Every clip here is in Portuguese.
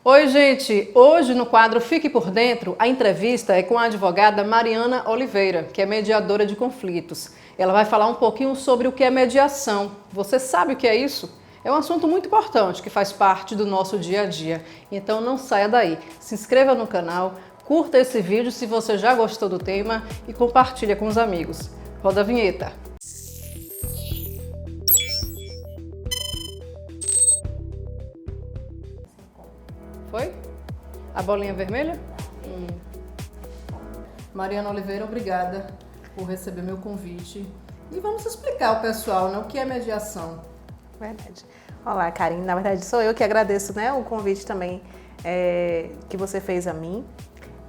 Oi, gente! Hoje no quadro Fique por Dentro, a entrevista é com a advogada Mariana Oliveira, que é mediadora de conflitos. Ela vai falar um pouquinho sobre o que é mediação. Você sabe o que é isso? É um assunto muito importante que faz parte do nosso dia a dia. Então não saia daí. Se inscreva no canal, curta esse vídeo se você já gostou do tema e compartilha com os amigos. Roda a vinheta! Foi? A bolinha vermelha? Mariana Oliveira, obrigada por receber meu convite. E vamos explicar ao pessoal, né, o que é mediação. Verdade. Olá, Karine. Na verdade, sou eu que agradeço, né, o convite também que você fez a mim.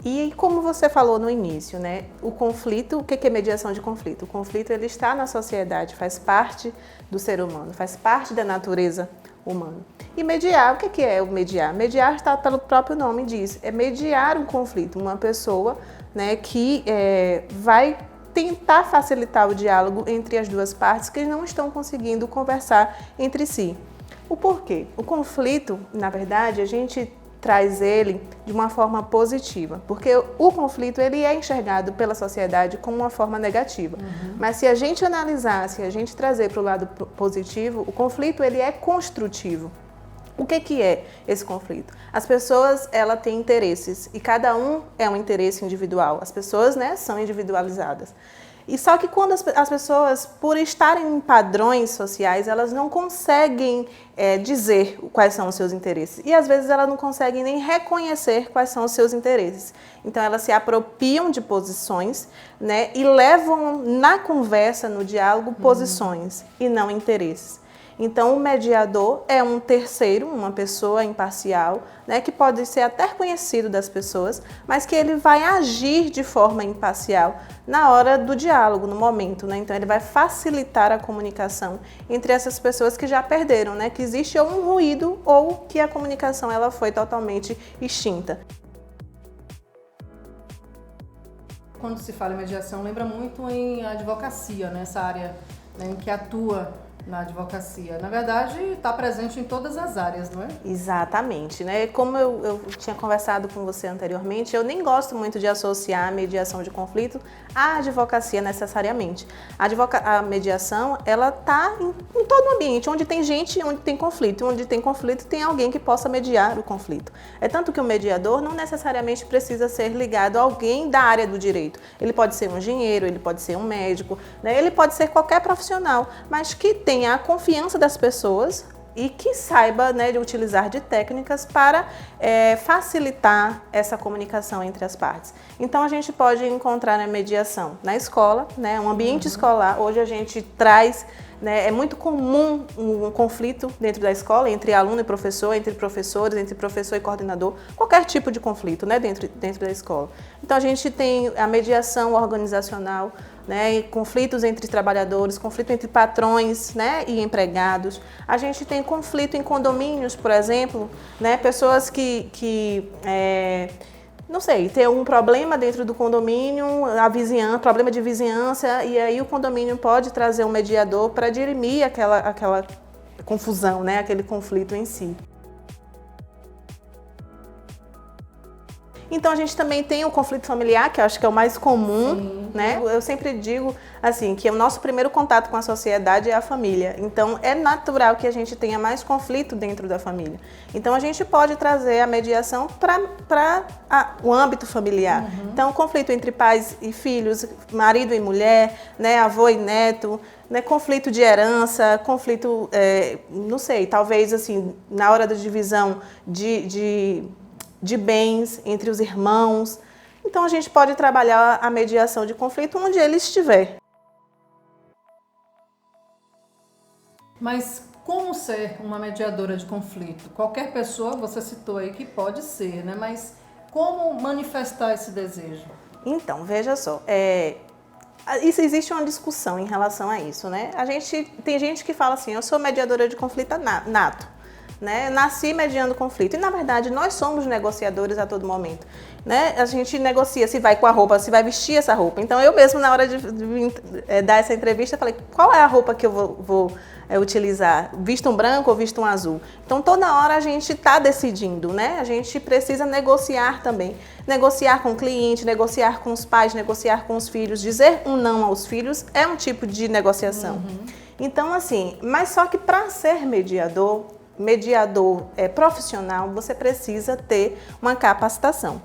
E como você falou no início, né, o conflito, o que é mediação de conflito? O conflito ele está na sociedade, faz parte do ser humano, faz parte da natureza humana. E mediar, o que é o mediar? Mediar está pelo próprio nome diz, é mediar um conflito, uma pessoa, né, que vai tentar facilitar o diálogo entre as duas partes que não estão conseguindo conversar entre si. O porquê? O conflito, na verdade, a gente traz ele de uma forma positiva, porque o conflito ele é enxergado pela sociedade como uma forma negativa. Mas se a gente analisar, se a gente trazer para o lado positivo, o conflito ele é construtivo. O que é esse conflito? As pessoas, ela têm interesses e cada um é um interesse individual. As pessoas, né, são individualizadas. E só que quando as pessoas, por estarem em padrões sociais, elas não conseguem dizer quais são os seus interesses. E às vezes elas não conseguem nem reconhecer quais são os seus interesses. Então elas se apropriam de posições, né, e levam na conversa, no diálogo, posições e não interesses. Então, o mediador é um terceiro, uma pessoa imparcial, né, que pode ser até conhecido das pessoas, mas que ele vai agir de forma imparcial na hora do diálogo, no momento, né? Então, ele vai facilitar a comunicação entre essas pessoas que já perderam, né? Que existe ou um ruído ou que a comunicação ela foi totalmente extinta. Quando se fala em mediação, lembra muito em advocacia, nessa área, né, em que atua na advocacia. Na verdade, está presente em todas as áreas, não é? Exatamente, né? Como eu tinha conversado com você anteriormente, eu nem gosto muito de associar a mediação de conflito à advocacia necessariamente. A mediação, ela está em todo o ambiente, onde tem gente, onde tem conflito. Onde tem conflito, tem alguém que possa mediar o conflito. É tanto que o mediador não necessariamente precisa ser ligado a alguém da área do direito. Ele pode ser um engenheiro, ele pode ser um médico, né? Ele pode ser qualquer profissional, mas que tenha a confiança das pessoas e que saiba, né, de utilizar de técnicas para facilitar essa comunicação entre as partes. Então, a gente pode encontrar na mediação na escola, né, um ambiente escolar. Hoje a gente traz, né, é muito comum um conflito dentro da escola, entre aluno e professor, entre professores, entre professor e coordenador, qualquer tipo de conflito, né, dentro da escola. Então, a gente tem a mediação organizacional, né, conflitos entre trabalhadores, conflito entre patrões, né, e empregados. A gente tem conflito em condomínios, por exemplo, né, pessoas que não sei, tem um problema dentro do condomínio, a vizinhança, problema de vizinhança, e aí o condomínio pode trazer um mediador para dirimir aquela confusão, né, aquele conflito em si. Então, a gente também tem o conflito familiar, que eu acho que é o mais comum, né? Eu sempre digo, assim, que o nosso primeiro contato com a sociedade é a família. Então, é natural que a gente tenha mais conflito dentro da família. Então, a gente pode trazer a mediação para o âmbito familiar. Então, conflito entre pais e filhos, marido e mulher, né? Avô e neto, né? Conflito de herança, conflito, não sei, talvez, assim, na hora da divisão de bens entre os irmãos. Então, a gente pode trabalhar a mediação de conflito onde ele estiver. Mas como ser uma mediadora de conflito? Qualquer pessoa, você citou aí que pode ser, né? Mas como manifestar esse desejo? Então, veja só, existe uma discussão em relação a isso, né? Tem gente que fala assim, eu sou mediadora de conflito nato. Né? Nasci mediando conflito. E, na verdade, nós somos negociadores a todo momento. Né? A gente negocia se vai com a roupa, se vai vestir essa roupa. Então, eu mesmo, na hora de dar essa entrevista, falei, qual é a roupa que eu vou utilizar visto um branco ou visto um azul. Então, toda hora a gente está decidindo, né? A gente precisa negociar também. Negociar com o cliente, negociar com os pais, negociar com os filhos. Dizer um não aos filhos é um tipo de negociação. Então, assim, mas só que para ser mediador profissional, você precisa ter uma capacitação.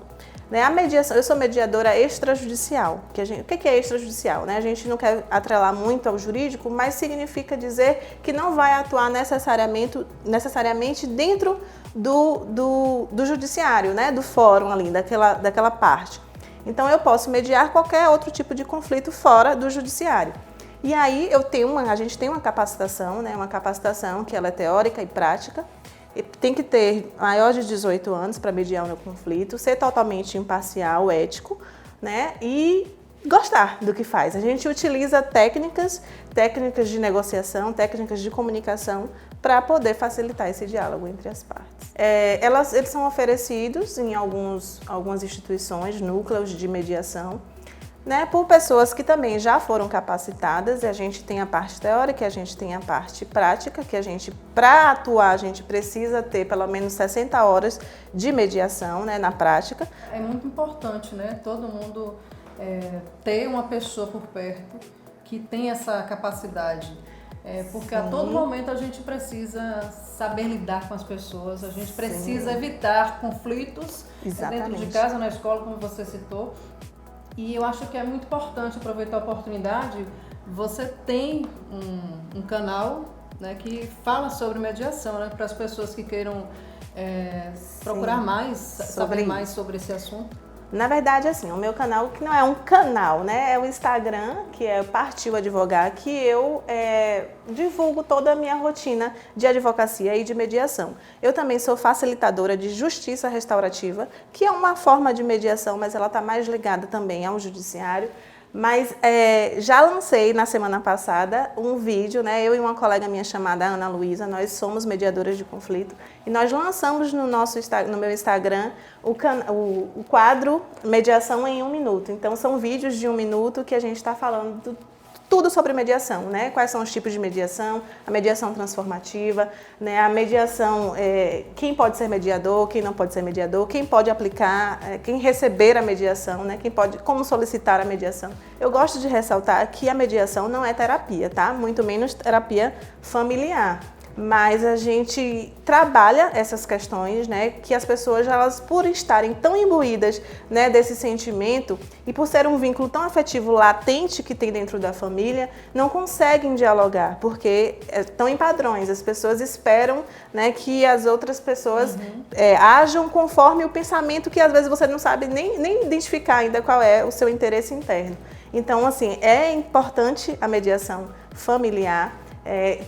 Né? A mediação, eu sou mediadora extrajudicial. O que é extrajudicial? Né? A gente não quer atrelar muito ao jurídico, mas significa dizer que não vai atuar necessariamente dentro do judiciário, né? Do fórum ali, daquela parte. Então, eu posso mediar qualquer outro tipo de conflito fora do judiciário. E aí a gente tem uma capacitação, né? Uma capacitação que ela é teórica e prática. E tem que ter maior de 18 anos para mediar um conflito, ser totalmente imparcial, ético, né? E gostar do que faz. A gente utiliza técnicas de negociação, técnicas de comunicação para poder facilitar esse diálogo entre as partes. Eles são oferecidos em algumas instituições, núcleos de mediação, né, por pessoas que também já foram capacitadas. E a gente tem a parte teórica, a gente tem a parte prática, que para atuar, a gente precisa ter pelo menos 60 horas de mediação, né, na prática. É muito importante, né, todo mundo ter uma pessoa por perto que tem essa capacidade. Porque Sim. A todo momento a gente precisa saber lidar com as pessoas, a gente precisa Sim. evitar conflitos dentro de casa, na escola, como você citou. E eu acho que é muito importante aproveitar a oportunidade. Você tem um canal, né, que fala sobre mediação, né, para as pessoas que queiram procurar mais, saber mais sobre esse assunto. Na verdade, assim, o meu canal, que não é um canal, né, é o Instagram, que é Partiu Advogar, que eu divulgo toda a minha rotina de advocacia e de mediação. Eu também sou facilitadora de justiça restaurativa, que é uma forma de mediação, mas ela está mais ligada também ao judiciário. Mas já lancei na semana passada um vídeo, né? Eu e uma colega minha chamada Ana Luísa, nós somos mediadoras de conflito, e nós lançamos no meu Instagram o quadro Mediação em 1 Minuto. Então são vídeos de 1 minuto que a gente está falando tudo sobre mediação, né? Quais são os tipos de mediação, a mediação transformativa, né? A mediação, quem pode ser mediador, quem não pode ser mediador, quem pode aplicar, quem receber a mediação, né? Como solicitar a mediação. Eu gosto de ressaltar que a mediação não é terapia, tá? Muito menos terapia familiar. Mas a gente trabalha essas questões, né, que as pessoas, elas, por estarem tão imbuídas, né, desse sentimento e por ser um vínculo tão afetivo latente que tem dentro da família, não conseguem dialogar, porque estão em padrões. As pessoas esperam, né, que as outras pessoas ajam conforme o pensamento que às vezes você não sabe nem identificar ainda qual é o seu interesse interno. Então, assim, é importante a mediação familiar.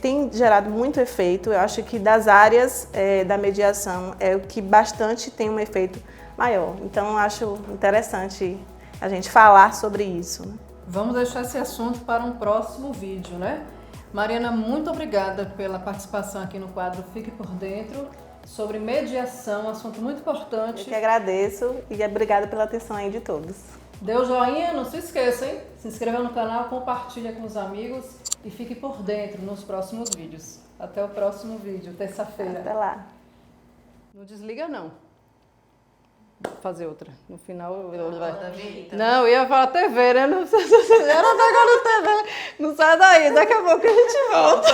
Tem gerado muito efeito. Eu acho que das áreas da mediação é o que bastante tem um efeito maior. Então, eu acho interessante a gente falar sobre isso, né? Vamos deixar esse assunto para um próximo vídeo, né? Mariana, muito obrigada pela participação aqui no quadro Fique por Dentro, sobre mediação, um assunto muito importante. Eu que agradeço e obrigada pela atenção aí de todos. Dê o joinha, não se esqueça, hein? Se inscreva no canal, compartilha com os amigos e fique por dentro nos próximos vídeos. Até o próximo vídeo, terça-feira. Até lá. Não desliga, não. Vou fazer outra. No final eu Não, eu ia falar TV, né? Não, era TV. Não sai daí, daqui a pouco a gente volta.